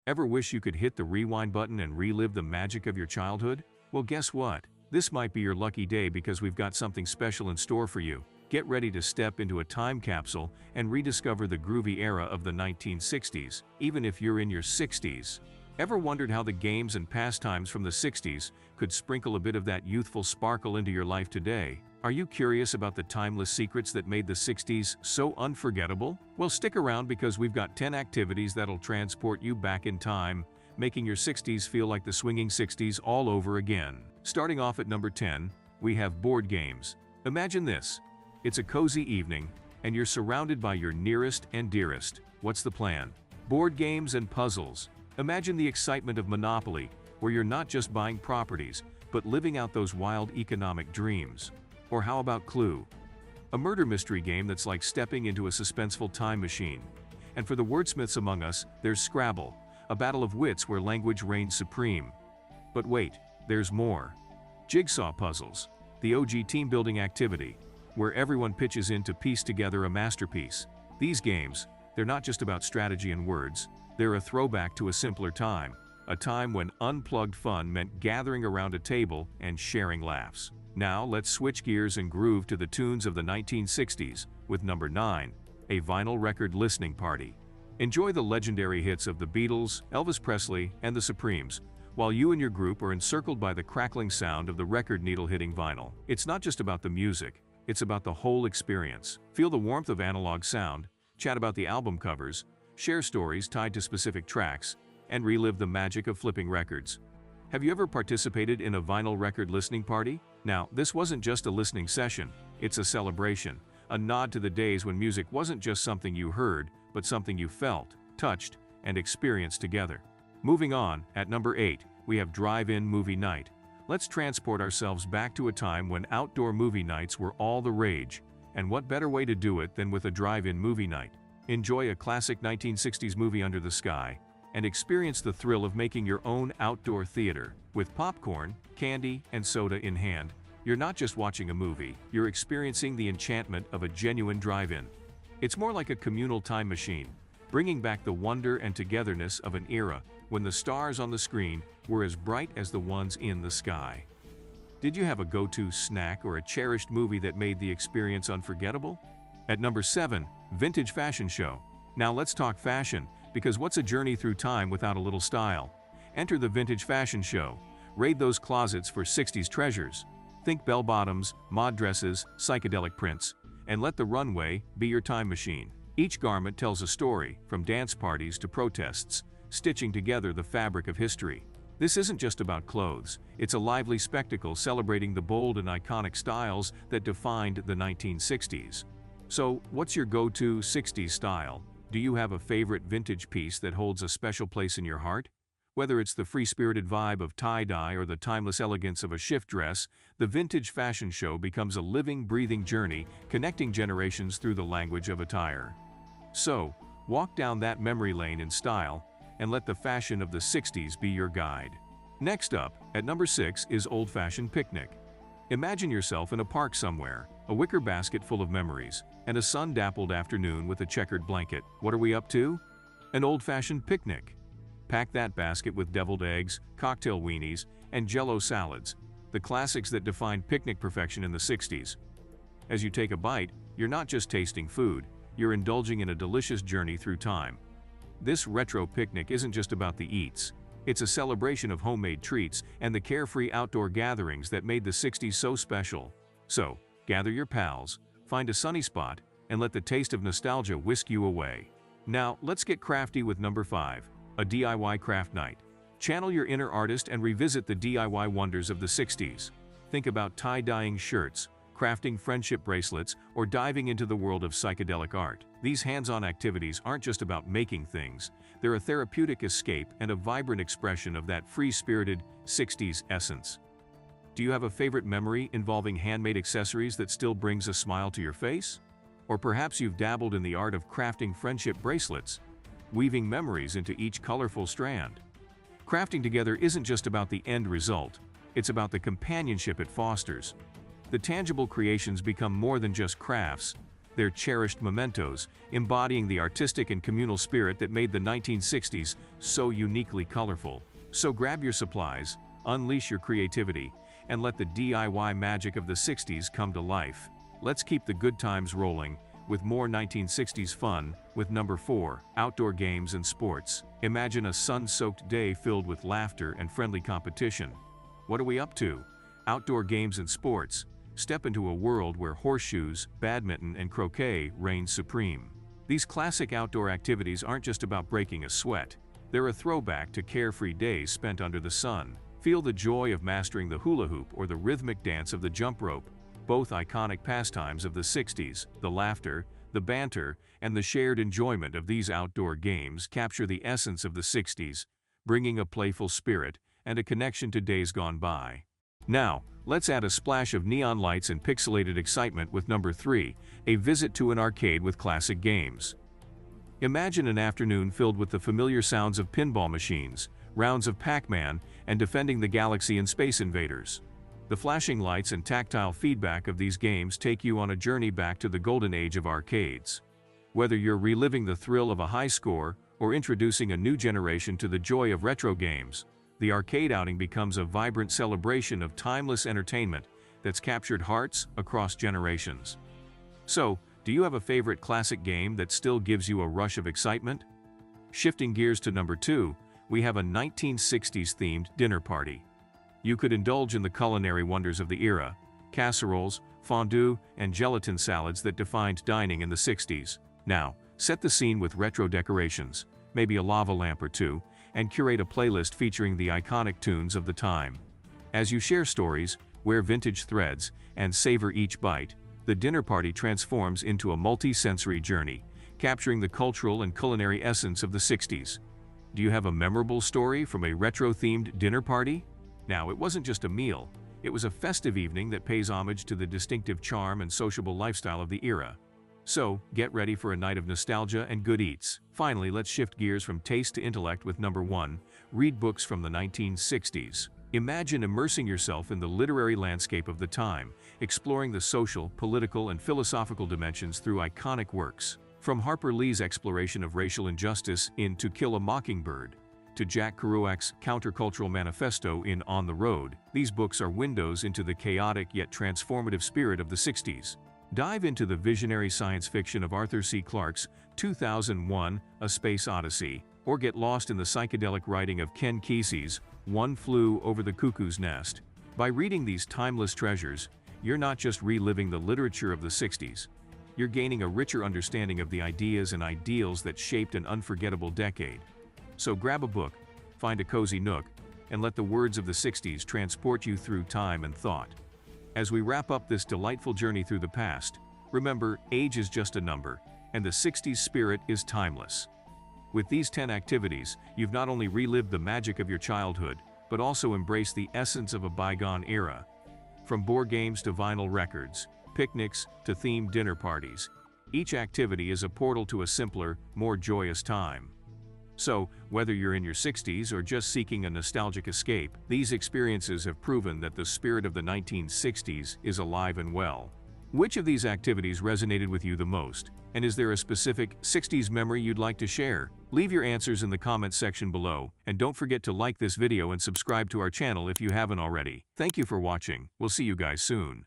Ever wish you could hit the rewind button and relive the magic of your childhood? Well, guess what? This might be your lucky day because we've got something special in store for you. Get ready to step into a time capsule and rediscover the groovy era of the 1960s, even if you're in your 60s. Ever wondered how the games and pastimes from the 60s could sprinkle a bit of that youthful sparkle into your life today? Are you curious about the timeless secrets that made the 60s so unforgettable? Well, stick around because we've got 10 activities that'll transport you back in time, making your 60s feel like the swinging 60s all over again. Starting off at number 10, we have board games. Imagine this. It's a cozy evening, and you're surrounded by your nearest and dearest. What's the plan? Board games and puzzles. Imagine the excitement of Monopoly, where you're not just buying properties, but living out those wild economic dreams. Or how about Clue? A murder mystery game that's like stepping into a suspenseful time machine. And for the wordsmiths among us, there's Scrabble, a battle of wits where language reigns supreme. But wait, there's more. Jigsaw puzzles, the OG team-building activity, where everyone pitches in to piece together a masterpiece. These games, they're not just about strategy and words, they're a throwback to a simpler time, a time when unplugged fun meant gathering around a table and sharing laughs. Now let's switch gears and groove to the tunes of the 1960s with number 9, a vinyl record listening party. Enjoy the legendary hits of the Beatles, Elvis Presley, and the Supremes, while you and your group are encircled by the crackling sound of the record needle hitting vinyl. It's not just about the music, it's about the whole experience. Feel the warmth of analog sound, chat about the album covers, share stories tied to specific tracks, and relive the magic of flipping records. Have you ever participated in a vinyl record listening party? Now, this wasn't just a listening session, it's a celebration, a nod to the days when music wasn't just something you heard, but something you felt, touched, and experienced together. Moving on, at number 8, we have drive-in movie night. Let's transport ourselves back to a time when outdoor movie nights were all the rage, and what better way to do it than with a drive-in movie night? Enjoy a classic 1960s movie under the sky, and experience the thrill of making your own outdoor theater. With popcorn, candy, and soda in hand, you're not just watching a movie, you're experiencing the enchantment of a genuine drive-in. It's more like a communal time machine, bringing back the wonder and togetherness of an era when the stars on the screen were as bright as the ones in the sky. Did you have a go-to snack or a cherished movie that made the experience unforgettable? At number 7, vintage fashion show. Now let's talk fashion, because what's a journey through time without a little style? Enter the vintage fashion show. Raid those closets for 60s treasures. Think bell-bottoms, mod dresses, psychedelic prints, and let the runway be your time machine. Each garment tells a story, from dance parties to protests, stitching together the fabric of history. This isn't just about clothes, it's a lively spectacle celebrating the bold and iconic styles that defined the 1960s. So, what's your go-to 60s style? Do you have a favorite vintage piece that holds a special place in your heart? Whether it's the free-spirited vibe of tie-dye or the timeless elegance of a shift dress, the vintage fashion show becomes a living, breathing journey connecting generations through the language of attire. So, walk down that memory lane in style and let the fashion of the 60s be your guide. Next up, at number 6 is old-fashioned picnic. Imagine yourself in a park somewhere, a wicker basket full of memories, and a sun-dappled afternoon with a checkered blanket. What are we up to? An old-fashioned picnic. Pack that basket with deviled eggs, cocktail weenies, and Jell-O salads, the classics that defined picnic perfection in the 60s. As you take a bite, you're not just tasting food, you're indulging in a delicious journey through time. This retro picnic isn't just about the eats. It's a celebration of homemade treats and the carefree outdoor gatherings that made the 60s so special. So, gather your pals, find a sunny spot, and let the taste of nostalgia whisk you away. Now, let's get crafty with number 5, a DIY craft night. Channel your inner artist and revisit the DIY wonders of the 60s. Think about tie-dyeing shirts, crafting friendship bracelets, or diving into the world of psychedelic art. These hands-on activities aren't just about making things, they're a therapeutic escape and a vibrant expression of that free-spirited 60s essence. Do you have a favorite memory involving handmade accessories that still brings a smile to your face? Or perhaps you've dabbled in the art of crafting friendship bracelets, weaving memories into each colorful strand. Crafting together isn't just about the end result, it's about the companionship it fosters. The tangible creations become more than just crafts, They're cherished mementos, embodying the artistic and communal spirit that made the 1960s so uniquely colorful. So grab your supplies, unleash your creativity, and let the DIY magic of the 60s come to life. Let's keep the good times rolling with more 1960s fun with number 4, outdoor games and sports. Imagine a sun-soaked day filled with laughter and friendly competition. What are we up to? Outdoor games and sports. Step into a world where horseshoes, badminton, and croquet reign supreme. These classic outdoor activities aren't just about breaking a sweat. They're a throwback to carefree days spent under the sun. Feel the joy of mastering the hula hoop or the rhythmic dance of the jump rope, both iconic pastimes of the 60s. The laughter, the banter, and the shared enjoyment of these outdoor games capture the essence of the 60s, bringing a playful spirit and a connection to days gone by. Now, let's add a splash of neon lights and pixelated excitement with number 3, a visit to an arcade with classic games. Imagine an afternoon filled with the familiar sounds of pinball machines, rounds of Pac-Man, and defending the galaxy in Space Invaders. The flashing lights and tactile feedback of these games take you on a journey back to the golden age of arcades. Whether you're reliving the thrill of a high score or introducing a new generation to the joy of retro games, the arcade outing becomes a vibrant celebration of timeless entertainment that's captured hearts across generations. So, do you have a favorite classic game that still gives you a rush of excitement? Shifting gears to number 2, we have a 1960s-themed dinner party. You could indulge in the culinary wonders of the era, casseroles, fondue, and gelatin salads that defined dining in the 60s. Now, set the scene with retro decorations, maybe a lava lamp or two, and curate a playlist featuring the iconic tunes of the time. As you share stories, wear vintage threads, and savor each bite, the dinner party transforms into a multi-sensory journey, capturing the cultural and culinary essence of the 60s. Do you have a memorable story from a retro-themed dinner party? Now, it wasn't just a meal, it was a festive evening that pays homage to the distinctive charm and sociable lifestyle of the era. So, get ready for a night of nostalgia and good eats. Finally, let's shift gears from taste to intellect with number 1, read books from the 1960s. Imagine immersing yourself in the literary landscape of the time, exploring the social, political, and philosophical dimensions through iconic works. From Harper Lee's exploration of racial injustice in To Kill a Mockingbird, to Jack Kerouac's countercultural manifesto in On the Road, these books are windows into the chaotic yet transformative spirit of the 60s. Dive into the visionary science fiction of Arthur C. Clarke's 2001: A Space Odyssey, or get lost in the psychedelic writing of Ken Kesey's One Flew Over the Cuckoo's Nest. By reading these timeless treasures, you're not just reliving the literature of the 60s, you're gaining a richer understanding of the ideas and ideals that shaped an unforgettable decade. So grab a book, find a cozy nook, and let the words of the 60s transport you through time and thought. As we wrap up this delightful journey through the past, remember, age is just a number, and the 60s spirit is timeless. With these 10 activities, you've not only relived the magic of your childhood, but also embraced the essence of a bygone era. From board games to vinyl records, picnics to themed dinner parties, each activity is a portal to a simpler, more joyous time. So, whether you're in your 60s or just seeking a nostalgic escape, these experiences have proven that the spirit of the 1960s is alive and well. Which of these activities resonated with you the most? And is there a specific 60s memory you'd like to share? Leave your answers in the comments section below, and don't forget to like this video and subscribe to our channel if you haven't already. Thank you for watching. We'll see you guys soon.